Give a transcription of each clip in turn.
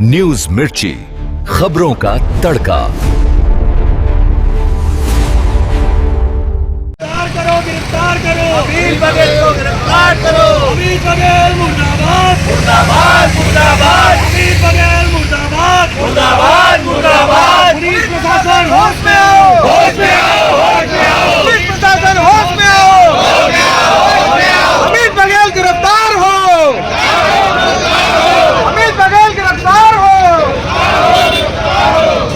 News मिर्ची, खबरों का तड़का। गिरफ्तार करो अमीर बघेल को गिरफ्तार करो। अमीर बघेल मुर्दाबाद मुर्दाबाद मुर्दाबाद। अमीर बघेल मुर्दाबाद मुर्दाबाद मुर्दाबाद। पुलिस प्रशासन होश में आओ, होश में आओ, होश में आओ। पुलिस प्रशासन होश में आओ, होश में आओ, होश में आओ। अमीर बघेल गिरफ्तार हो, अमीर बघेल गिरफ्तार हो।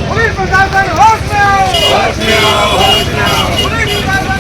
पुलिस प्रशासन होश में आओ, होश में आओ, होश में आओ। पुलिस प्रशासन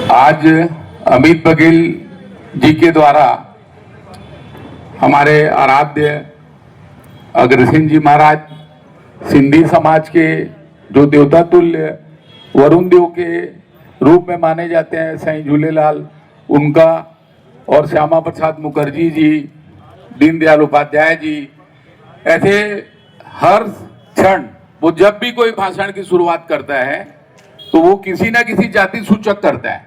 आज अमित बघेल जी के द्वारा हमारे आराध्य अग्रसेन जी महाराज, सिंधी समाज के जो देवता तुल्य वरुण देव के रूप में माने जाते हैं, साईं झूलेलाल, उनका, और श्यामा प्रसाद मुखर्जी जी, दीनदयाल उपाध्याय जी, ऐसे हर क्षण वो जब भी कोई भाषण की शुरुआत करता है तो वो किसी ना किसी जाति सूचक करता है।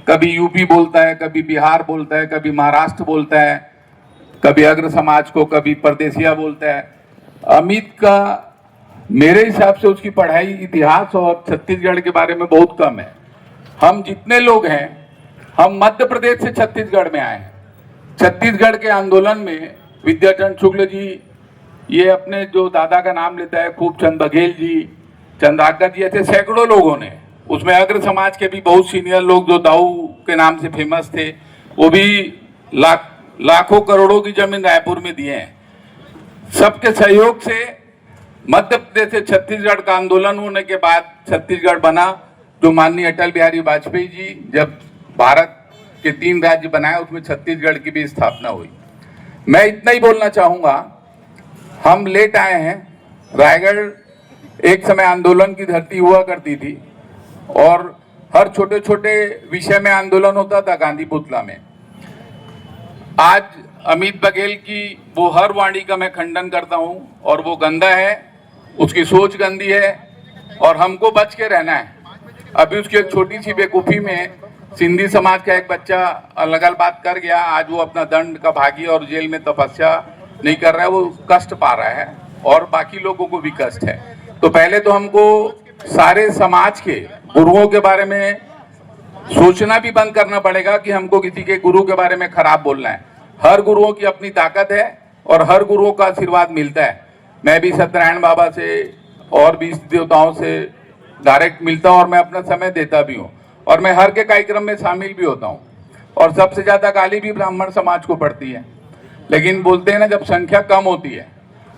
कभी यूपी बोलता है, कभी बिहार बोलता है, कभी महाराष्ट्र बोलता है, कभी अग्र समाज को, कभी परदेसिया बोलता है। अमित का मेरे हिसाब से उसकी पढ़ाई इतिहास और छत्तीसगढ़ के बारे में बहुत कम है। हम जितने लोग हैं, हम मध्य प्रदेश से छत्तीसगढ़ में आए हैं। छत्तीसगढ़ के आंदोलन में विद्याचंद्र शुक्ल जी, ये अपने जो दादा का नाम लेता है, खूबचंद बघेल जी, चंद्राकर जी, ऐसे सैकड़ों लोगों ने, उसमें अग्र समाज के भी बहुत सीनियर लोग जो दाऊ के नाम से फेमस थे, वो भी लाखों करोड़ों की जमीन रायपुर में दिए हैं। सबके सहयोग से मध्य प्रदेश से छत्तीसगढ़ का आंदोलन होने के बाद छत्तीसगढ़ बना, जो माननीय अटल बिहारी वाजपेयी जी जब भारत के 3 राज्य बनाए, उसमें छत्तीसगढ़ की भी स्थापना हुई। मैं इतना ही बोलना चाहूँगा, हम लेट आए हैं। रायगढ़ एक समय आंदोलन की धरती हुआ करती थी और हर छोटे छोटे विषय में आंदोलन होता था, गांधी पुतला में। आज अमित बघेल की वो हर वाणी का मैं खंडन करता हूं, और वो गंदा है, उसकी सोच गंदी है और हमको बच के रहना है। अभी उसकी एक छोटी सी बेवकूफ़ी में सिंधी समाज का एक बच्चा अलग बात कर गया, आज वो अपना दंड का भागी और जेल में तपस्या नहीं कर रहा है, वो कष्ट पा रहा है और बाकी लोगों को भी कष्ट है। तो पहले तो हमको सारे समाज के गुरुओं के बारे में सोचना भी बंद करना पड़ेगा कि हमको किसी के गुरु के बारे में खराब बोलना है। हर गुरुओं की अपनी ताकत है और हर गुरुओं का आशीर्वाद मिलता है। मैं भी सत्यनारायण बाबा से और भी देवताओं से डायरेक्ट मिलता हूँ और मैं अपना समय देता भी हूँ और मैं हर के कार्यक्रम में शामिल भी होता हूँ। और सबसे ज़्यादा गाली भी ब्राह्मण समाज को पड़ती है, लेकिन बोलते हैं ना, जब संख्या कम होती है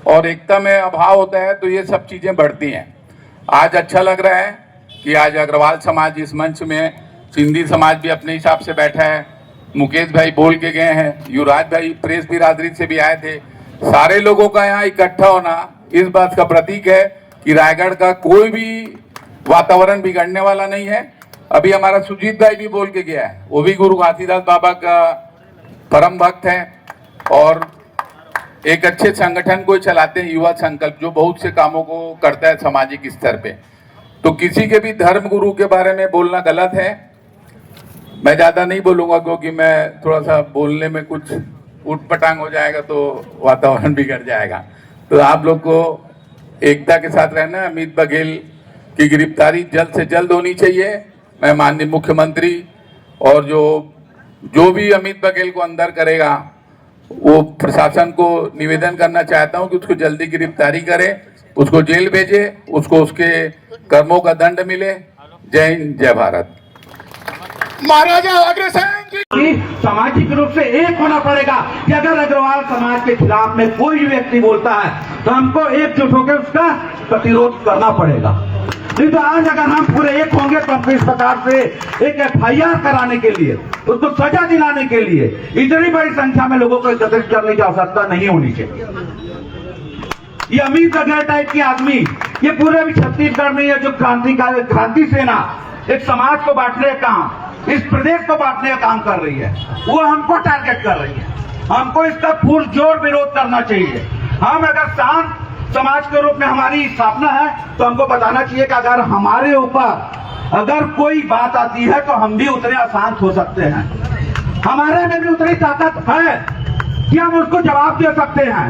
और एकता में अभाव होता है तो ये सब चीज़ें बढ़ती हैं। आज अच्छा लग रहा है कि आज अग्रवाल समाज इस मंच में, सिंधी समाज भी अपने हिसाब से बैठा है, मुकेश भाई बोल के गए हैं, युवराज भाई प्रेस बिरादरी से भी आए थे। सारे लोगों का यहाँ इकट्ठा होना इस बात का प्रतीक है कि रायगढ़ का कोई भी वातावरण बिगड़ने वाला नहीं है। अभी हमारा सुजीत भाई भी बोल के गया है, वो भी गुरु घासीदास बाबा का परम भक्त है और एक अच्छे संगठन को चलाते हैं, युवा संकल्प, जो बहुत से कामों को करता है सामाजिक स्तर पे। तो किसी के भी धर्म गुरु के बारे में बोलना गलत है। मैं ज़्यादा नहीं बोलूँगा क्योंकि मैं थोड़ा सा बोलने में कुछ उठपटांग हो जाएगा तो वातावरण बिगड़ जाएगा। तो आप लोग को एकता के साथ रहना है। अमित बघेल की गिरफ्तारी जल्द से जल्द होनी चाहिए। मैं माननीय मुख्यमंत्री और जो भी अमित बघेल को अंदर करेगा वो प्रशासन को निवेदन करना चाहता हूं कि उसको जल्दी गिरफ्तारी करे, उसको जेल भेजे, उसको उसके कर्मों का दंड मिले। जय हिंद, जय भारत। महाराजा अग्रसेन जी सामाजिक रूप से एक होना पड़ेगा कि अगर अग्रवाल समाज के खिलाफ में कोई भी व्यक्ति बोलता है तो हमको एकजुट होकर उसका प्रतिरोध करना पड़ेगा। नहीं तो आज अगर हम पूरे एक होंगे तो हमको इस प्रकार से एक FIR कराने के लिए, उसको सजा दिलाने के लिए इतनी बड़ी संख्या में लोगों को एकत्रित करने की आवश्यकता नहीं होनी चाहिए। ये अमित बघेल टाइप के आदमी ये पूरे भी छत्तीसगढ़ में ये जो क्रांति सेना एक समाज को बांटने का काम, इस प्रदेश को बांटने का काम कर रही है, वो हमको टारगेट कर रही है। हमको इसका पुरजोर विरोध करना चाहिए। हम अगर शांत समाज के रूप में हमारी स्थापना है तो हमको बताना चाहिए कि अगर हमारे ऊपर अगर कोई बात आती है तो हम भी उतने अशांत हो सकते हैं। हमारे में भी उतनी ताकत है कि हम उसको जवाब दे सकते हैं।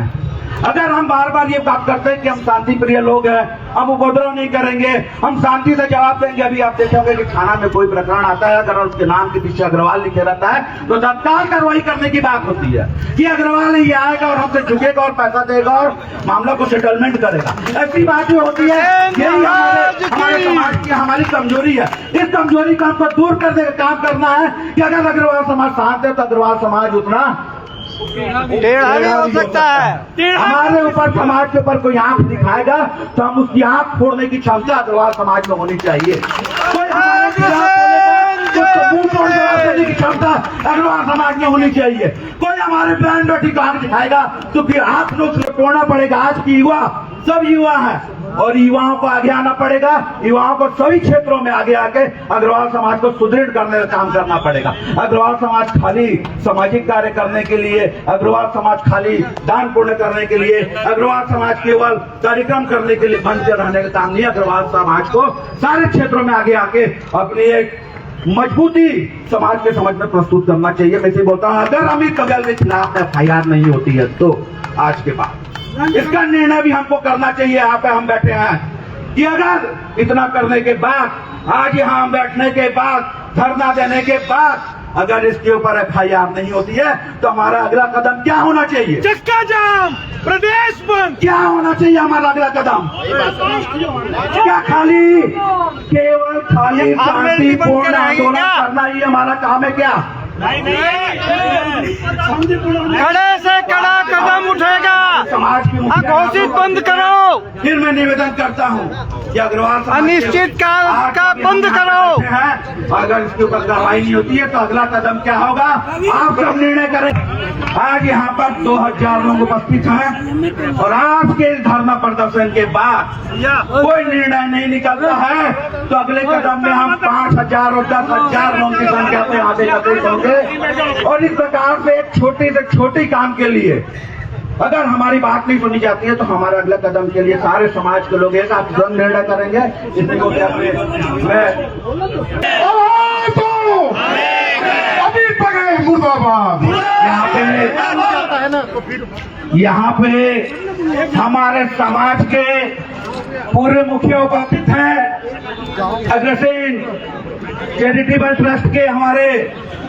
अगर हम बार बार ये बात करते हैं कि हम शांति प्रिय लोग हैं, हम उपद्रव नहीं करेंगे, हम शांति से जवाब देंगे। अभी आप देखोगे कि थाना में कोई प्रकरण आता है, अगर उसके नाम के पीछे अग्रवाल लिखे रहता है तो तत्काल कार्रवाई करने की बात होती है कि अग्रवाल ये आएगा और हमसे झुकेगा और पैसा देगा और मामला को सेटलमेंट करेगा। ऐसी बात जो होती है यही हमारे समाज की हमारी कमजोरी है। इस कमजोरी को हमको दूर करने का काम करना है कि अगर अग्रवाल समाज शांत है तो अग्रवाल समाज उतना टेढ़ा भी हो सकता है। हमारे ऊपर समाज के ऊपर कोई आंख दिखाएगा तो हम उसकी आंख फोड़ने की क्षमता अग्रवाल समाज में होनी चाहिए। कोई हमारे खिलाफ बोलेगा तो मुंह तोड़ जवाब देने की क्षमता अग्रवाल समाज में होनी चाहिए। कोई हमारे बहन बेटी को आंख दिखाएगा तो फिर आंख लोग तोड़ना पड़ेगा। आज की युवा सब युवा है और युवाओं को आगे आना पड़ेगा। युवाओं को सभी क्षेत्रों में आगे आके अग्रवाल समाज को सुदृढ़ करने का काम करना पड़ेगा। अग्रवाल समाज खाली सामाजिक कार्य करने के लिए, अग्रवाल समाज खाली दान पुण्य करने के लिए, अग्रवाल समाज केवल कार्यक्रम करने के लिए बंद रहने का काम नहीं। अग्रवाल समाज को सारे क्षेत्रों में आगे आके अपनी एक मजबूती समाज के समझ में प्रस्तुत करना चाहिए। मैं इसे बोलता हूँ अगर अमित बघेल के खिलाफ FIR नहीं होती है तो आज के बाद इसका निर्णय भी हमको करना चाहिए। यहाँ पे हम बैठे हैं कि अगर इतना करने के बाद, आज यहाँ हम बैठने के बाद, धरना देने के बाद अगर इसके ऊपर FIR नहीं होती है तो हमारा अगला कदम क्या होना चाहिए? चक्का जाम, प्रदेश बंद। क्या होना चाहिए हमारा अगला कदम? क्या खाली केवल खाली शांतिपूर्ण आंदोलन करना ही हमारा काम है क्या? कड़े से कड़ा कदम उठेगा। समाज की घोषित बंद करो। फिर मैं निवेदन करता हूँ कि अग्रवाल अनिश्चित काल का बंद करो। अगर इसके ऊपर कार्रवाई नहीं होती है तो अगला कदम क्या होगा आप सब निर्णय करें। आज यहाँ पर 2000 लोग उपस्थित हैं और आज के धरना प्रदर्शन के बाद कोई निर्णय नहीं निकलता है तो अगले कदम में हम 5000 और 10,000 लोगों की संख्या पे आगे एकत्रित होंगे। और इस प्रकार से एक छोटी से छोटी काम के लिए अगर हमारी बात नहीं सुनी जाती है तो हमारे अगले कदम के लिए सारे समाज के लोग एक साथ निर्णय करेंगे। इसलिए यहाँ पे हमारे समाज के पूरे मुखिया उपस्थित हैं। अग्रसेन चैरिटेबल ट्रस्ट के हमारे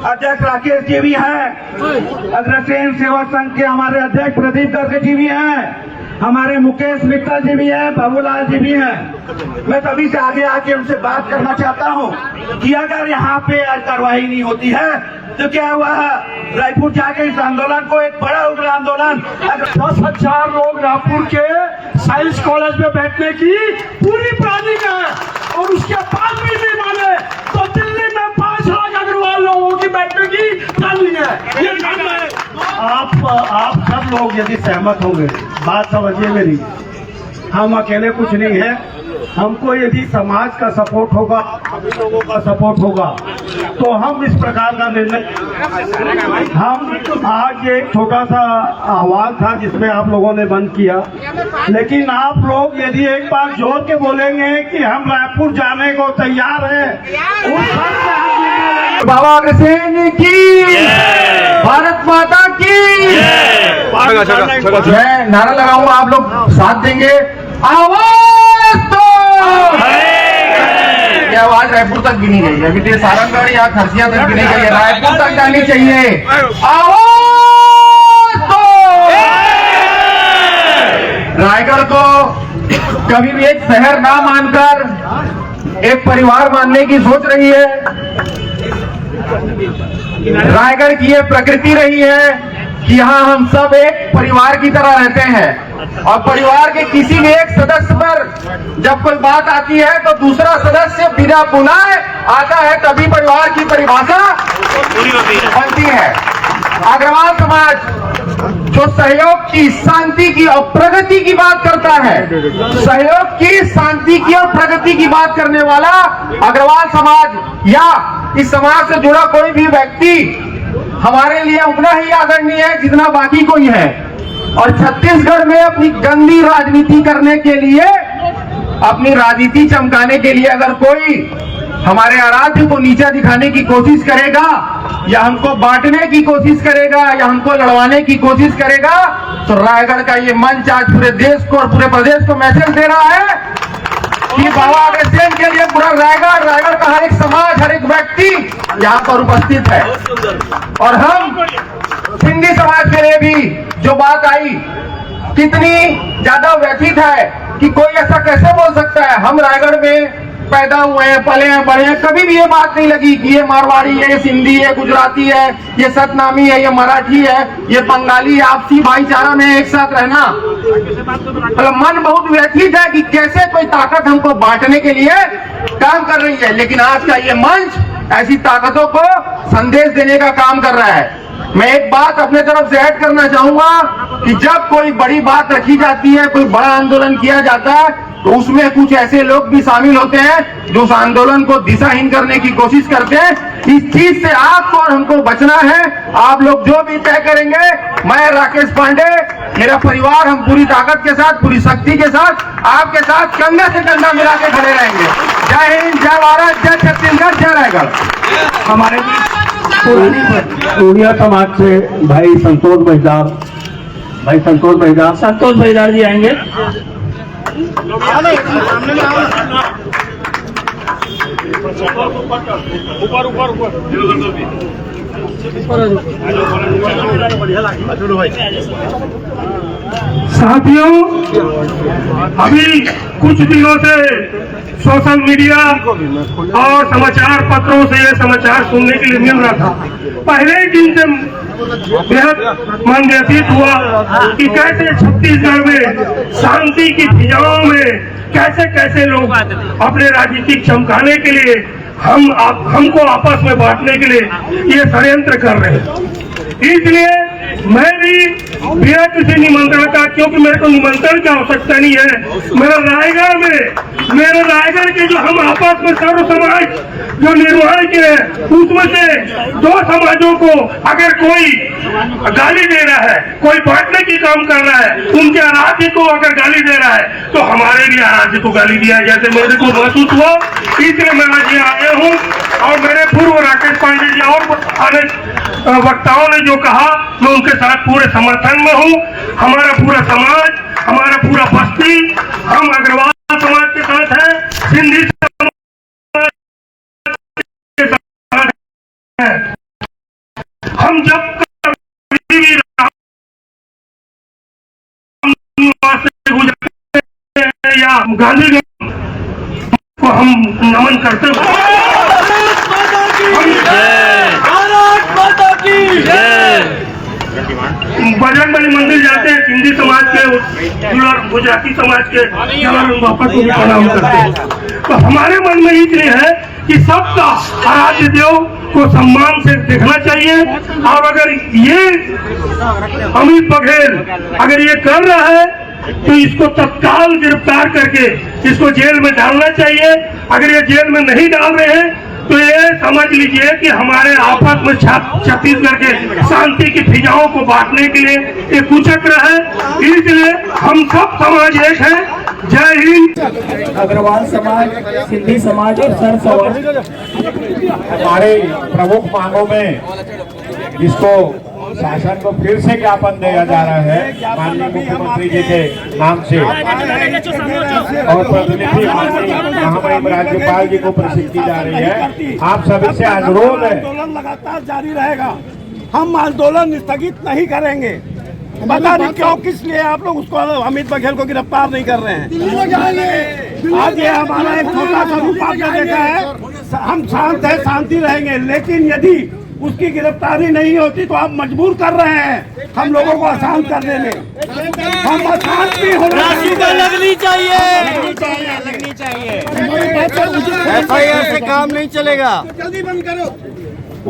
अध्यक्ष राकेश जी भी हैं। अग्रसेन सेवा संघ के हमारे अध्यक्ष प्रदीप गर्ग जी भी हैं। हमारे मुकेश मित्तल जी भी हैं, बाबूलाल जी भी हैं। मैं सभी से आगे आके उनसे बात करना चाहता हूं कि अगर यहाँ पे कार्रवाई नहीं होती है तो क्या हुआ है रायपुर जाके इस आंदोलन को एक बड़ा उग्र आंदोलन 10,000 लोग रायपुर के साइंस कॉलेज में बैठने की पूरी प्लानिंग है और उसके बाद भी नहीं माने तो दिल्ली में 5 लाख अग्रवाल लोगों की बैठने की प्लानिंग है। ये काम है। आप सब लोग यदि सहमत होंगे, बात समझिए मेरी, हम अकेले कुछ नहीं है। हमको यदि समाज का सपोर्ट होगा, हम लोगों का सपोर्ट होगा तो हम इस प्रकार का निर्णय, हम आज एक छोटा सा आवाज था जिसमें आप लोगों ने बंद किया, लेकिन आप लोग यदि एक बार जोर के बोलेंगे कि हम रायपुर जाने को तैयार हैं, उस पर से हम निर्णय बाबा अग्रसेन की, भारत माता की मैं नारा लगाऊंगा, आप लोग साथ देंगे। आवाज दो। आवाज रायपुर तक गिनी गई है, अभी सारंगगढ़ या खरसिया तक गिनी गई है, रायपुर तक जानी चाहिए। रायगढ़ को कभी भी एक शहर ना मानकर एक परिवार मानने की सोच रही है। रायगढ़ की ये प्रकृति रही है कि यहाँ हम सब एक परिवार की तरह रहते हैं और परिवार के किसी भी एक सदस्य पर जब कोई बात आती है तो दूसरा सदस्य बिना बुलाए आता है, तभी परिवार की परिभाषा बनती है। अग्रवाल समाज जो सहयोग की, शांति की और प्रगति की बात करता है, सहयोग की, शांति की और प्रगति की बात करने वाला अग्रवाल समाज या इस समाज से जुड़ा कोई भी व्यक्ति हमारे लिए उतना ही आदरणीय है जितना बाकी कोई है। और छत्तीसगढ़ में अपनी गंदी राजनीति करने के लिए, अपनी राजनीति चमकाने के लिए अगर कोई हमारे आराध्य को नीचा दिखाने की कोशिश करेगा या हमको बांटने की कोशिश करेगा या हमको लड़वाने की कोशिश करेगा, तो रायगढ़ का ये मंच आज पूरे देश को और पूरे प्रदेश को मैसेज दे रहा है कि बाबा अग्रसेन के लिए पूरा रायगढ़ का हर एक समाज, हर एक व्यक्ति यहाँ पर उपस्थित है। और हम सिंधी समाज के लिए भी जो बात आई, कितनी ज्यादा व्यथित है कि कोई ऐसा कैसे बोल सकता है। हम रायगढ़ में पैदा हुए हैं, पले हैं, बड़े हैं, कभी भी ये बात नहीं लगी कि ये मारवाड़ी है, ये सिंधी है, गुजराती है, ये सतनामी है, ये मराठी है, ये बंगाली है। आपसी भाईचारा में एक साथ रहना, मतलब मन बहुत व्यथित है कि कैसे कोई ताकत हमको बांटने के लिए काम कर रही है। लेकिन आज का ये मंच ऐसी ताकतों को संदेश देने का काम कर रहा है। मैं एक बात अपने तरफ से ऐड करना चाहूंगा कि जब कोई बड़ी बात रखी जाती है, कोई बड़ा आंदोलन किया जाता है, तो उसमें कुछ ऐसे लोग भी शामिल होते हैं जो उस आंदोलन को दिशाहीन करने की कोशिश करते हैं। इस चीज से आपको और हमको बचना है। आप लोग जो भी तय करेंगे, मैं राकेश पांडे, मेरा परिवार, हम पूरी ताकत के साथ, पूरी शक्ति के साथ आपके साथ कंधे से कंधा मिला के खड़े रहेंगे। जय हिंद, जय भारत, जय छत्तीसगढ़, जय रायगढ़। हमारे उड़िया समाज से भाई संतोष बहिदार जी आएंगे। साथियों, अभी कुछ दिनों से सोशल मीडिया और समाचार पत्रों से ये समाचार सुनने के लिए मिल रहा था। पहले ही दिन से बेहद मन व्यथित हुआ कि कैसे छत्तीसगढ़ में शांति की फिजाओं में कैसे कैसे लोग अपने राजनीतिक चमकाने के लिए हमको आपस में बांटने के लिए ये षड्यंत्र कर रहे हैं। इसलिए मैं भी बिना किसी निमंत्रण का, क्योंकि मेरे को निमंत्रण की आवश्यकता नहीं है, मेरे रायगढ़ के जो हम आपस में सर्व समाज जो निर्माण किए हैं, उसमें से दो समाजों को अगर कोई गाली दे रहा है, कोई बांटने की काम कर रहा है, उनके आराध्य को अगर गाली दे रहा है, तो हमारे भी आराध्य को गाली दिया जैसे मेरे को महसूस हुआ। इसलिए मैं आज यहाँ आया हूँ और मेरे पूर्व राकेश पांडे जी और अनेक वक्ताओं ने जो कहा, मैं उनके साथ पूरे समर्थन में हूँ। हमारा पूरा समाज, हमारा पूरा बस्ती, हम अग्रवाल समाज के साथ हैं, सिंधी समाज के साथ हैं। हम जब कभी भी गुजरते हैं या गांधी को हम नमन करते हैं। बजरंगबली मंदिर जाते हैं, सिंधी समाज के, गुजराती समाज के बापा को भी प्रणाम करते हैं। तो हमारे मन में इसलिए है कि सबका आराध्य देव को सम्मान से देखना चाहिए। और अगर ये अमित बघेल अगर ये कर रहा है तो इसको तत्काल गिरफ्तार करके इसको जेल में डालना चाहिए। अगर ये जेल में नहीं डाल रहे हैं तो ये समझ लीजिए कि हमारे आपस में छत्तीसगढ़ के शांति की फिजाओं को बांटने के लिए ये कुचक्र है। इसलिए हम सब समाज एक है। जय हिंद। अग्रवाल समाज, सिंधी समाज और सर्व समाज हमारे प्रमुख मांगों में जिसको शासन को फिर से ज्ञापन दिया जा रहा है माननीय मुख्यमंत्री जी के नाम से और प्रतिनिधि महामहिम राज्यपाल जी को प्रेषित की जा रही है। आप सभी से अनुरोध है, आंदोलन लगातार जारी रहेगा। हम आंदोलन स्थगित नहीं करेंगे। पता नहीं क्यों, किस लिए आप लोग उसको अमित बघेल को गिरफ्तार नहीं कर रहे हैं। आज ये हमारा एक छोटा सा रूप आपने देखा है। हम शांत है, शांति रहेंगे, लेकिन यदि उसकी गिरफ्तारी नहीं होती तो आप मजबूर कर रहे हैं हम लोगों को अशांत करने में। हम अशांत भी हो लगनी चाहिए FIR से काम नहीं चलेगा। जल्दी बंद करो।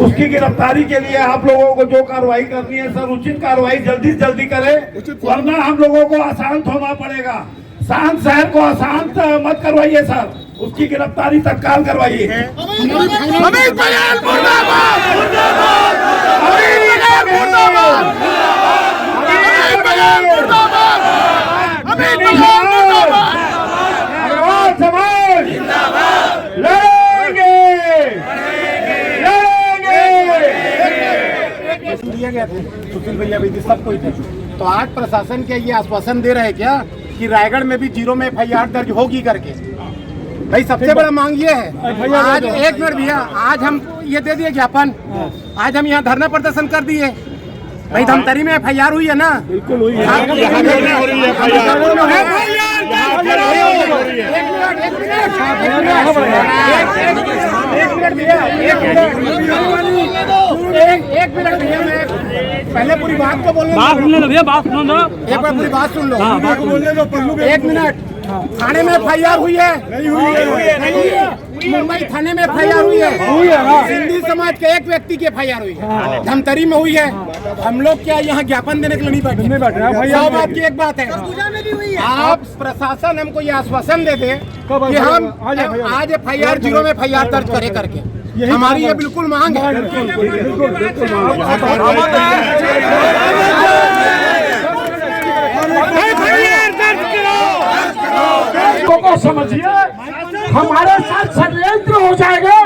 उसकी गिरफ्तारी के लिए आप लोगों को जो कार्रवाई करनी है सर, उचित कार्रवाई जल्दी से जल्दी करें, वरना हम लोगों को अशांत होना पड़ेगा। शांत शहर को अशांत मत करवाइए सर, उसकी गिरफ्तारी तत्काल करवाइए। अमित बघेल मुर्दाबाद, मुर्दाबाद, अमित बघेल मुर्दाबाद, अमित बघेल मुर्दाबाद, अमित बघेल मुर्दाबाद, अग्रवाल समाज जिंदाबाद, लड़ेंगे, दिए गए थे सुशील भैया भी सबको ही थे। तो आज प्रशासन के ये आश्वासन दे रहे हैं क्या कि रायगढ़ में भी 0 में FIR दर्ज होगी करके? भाई सबसे बड़ा मांग ये है, आज एक मिनट भैया, आज हम ये दे दिए ज्ञापन, आज हम यहाँ धरना प्रदर्शन कर दिए। भाई धमतरी में FIR हुई है ना? बिल्कुल हुई है। एक मिनट भैया, मैं पहले पूरी बात को बोलने दो भैया, बात सुनो ना, एक बार पूरी बात सुन लो। एक मिनट, थाने में FIR हुई है? नहीं हुई है। मुंबई थाने में FIR हुई है? सिंधी समाज के एक व्यक्ति की FIR हुई है, धमतरी में हुई है। हम लोग क्या यहाँ ज्ञापन देने के लिए नहीं बैठे? सब आपकी एक बात है, आप प्रशासन हमको ये आश्वासन दे दे कि हम आज FIR 0 में FIR दर्ज करे करके, हमारी ये बिल्कुल मांग है। को समझिए, हमारे साथ षड्यंत्र हो जाएगा।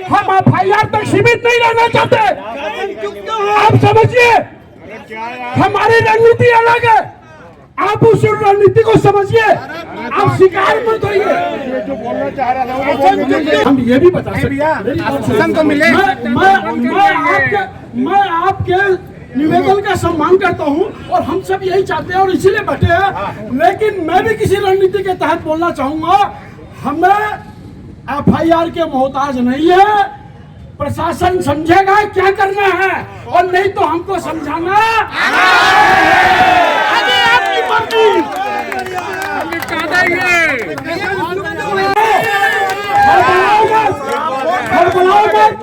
हम FIR तक सीमित नहीं रहना चाहते। आप समझिए, हमारी रणनीति अलग है, आप उस रणनीति को समझिए, आप शिकार मत होइए। जो बोलना चाह रहा था हम ये भी बता सकते मिले। मैं आपके निवेदन का सम्मान करता हूं और हम सब यही चाहते हैं और इसीलिए बैठे हैं। लेकिन मैं भी किसी रणनीति के तहत बोलना चाहूंगा, हमें FIR के मोहताज नहीं है। प्रशासन समझेगा क्या करना है और नहीं तो हमको समझाना आपकी मर्जी।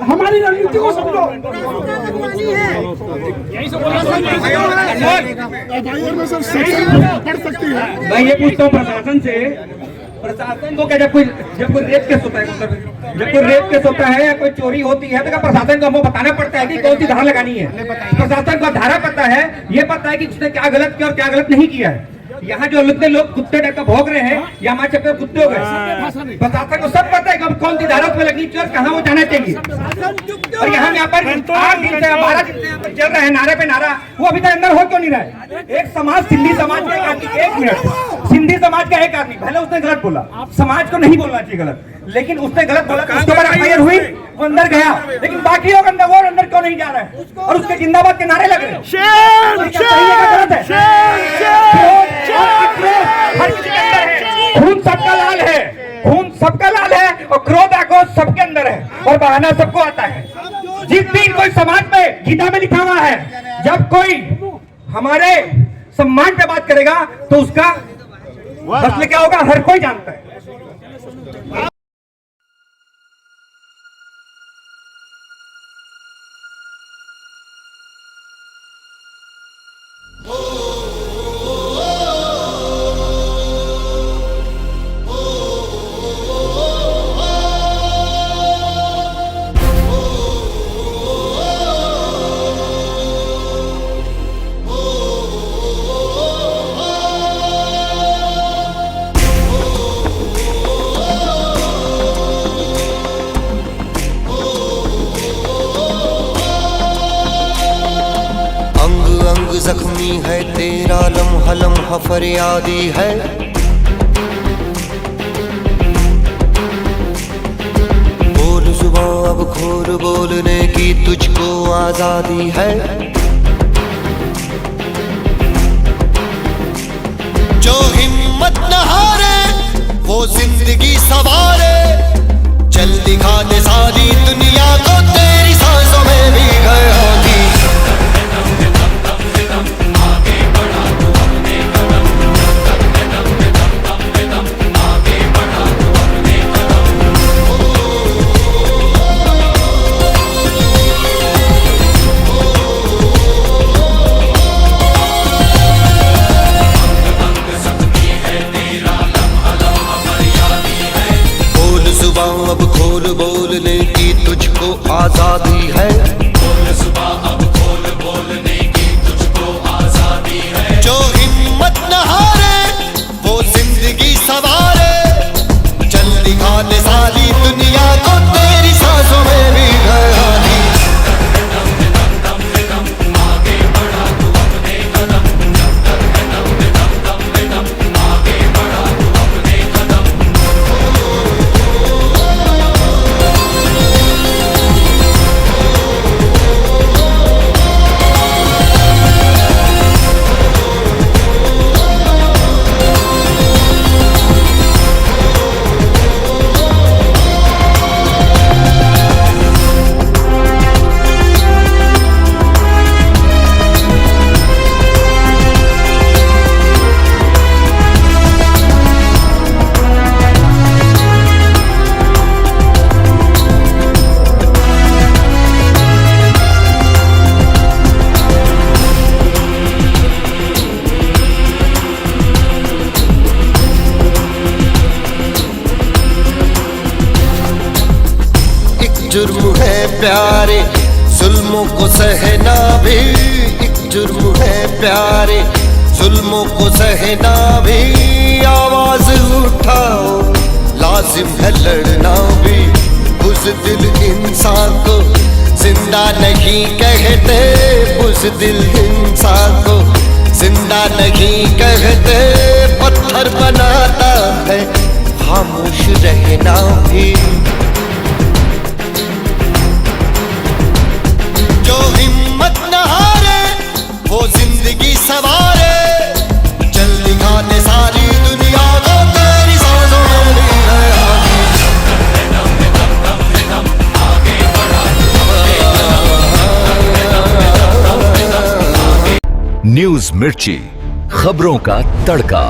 हमारी रणनीति को समझो। मैं ये पूछता हूँ प्रशासन से, प्रशासन को क्या जब कोई रेप केस होता है, जब कोई रेप केस होता है या कोई चोरी होती है तो क्या प्रशासन को हमको बताना पड़ता है कि कौन सी धारा लगानी है? प्रशासन को धारा पता है, ये पता है कि उसने क्या गलत किया और क्या गलत नहीं किया है। यहाँ जो लोग कुत्ते टाइप का भोग रहे हैं, या हमारे चक्कर कुत्ते हो गए। प्रशासन को सब पता है कि कौन सी धारा उसमें लगनी चाहिए और कहाँ वो जाना चाहिए। और यहाँ पर 8 दिन से 12 दिन से चल रहे हैं नारे पे नारा, वो अभी तक अंदर हो क्यों नहीं रहा है? एक समाज, सिंधी समाज का एक आदमी, एक मिनट, सिंधी समाज का एक आदमी, पहले उसने गलत बोला, समाज को नहीं बोलना चाहिए गलत, लेकिन उसने गलत बोला, उसके ऊपर FIR हुई, वो अंदर गया, लेकिन बाकी लोग अंदर, वो अंदर क्यों नहीं जा रहा है? और उसके जिंदाबाद के नारे लग रहे हैं। खून सबका लाल है, खून सबका लाल है और क्रोध आक्रोश सबके अंदर है और बहाना सबको आता है। जिस दिन कोई समाज में, गीता में लिखा हुआ है, जब कोई हमारे सम्मान पे बात करेगा तो उसका असली क्या होगा हर कोई जानता है। जख्मी है तेरा लम्हा लम्हा फरियादी है। बोल जुबां अब खोल बोलने की तुझको आजादी है। जो हिम्मत न हारे वो जिंदगी सवारे, चल दिखा दे सारी दुनिया को तेरी सांसों में भी गया। अब खोल बोलने की तुझको आजादी है। अब खोल बोलने की तुझको आजादी है। जो हिम्मत न हारे वो जिंदगी सवारे, चल दिखा दे सारी दुनिया को तेरी सांसों में भी घरानी। आगे बढ़ा तू अपने कदम, आगे बढ़ा तू अपने कदम। जुर्म है प्यारे जुल्मों को सहना भी, एक जुर्म है प्यारे जुल्मों को सहना भी। आवाज उठाओ लाजिम है लड़ना भी, उस दिल इंसान को जिंदा नहीं कहते, उस दिल इंसान को जिंदा नहीं कहते। पत्थर बनाता है खामोश रहना भी। जो हिम्मत न हारे वो जिंदगी सवारे, चल दिखा दे सारी दुनिया को तेरी सांसों में भी घरानी। न्यूज़ मिर्ची, खबरों का तड़का।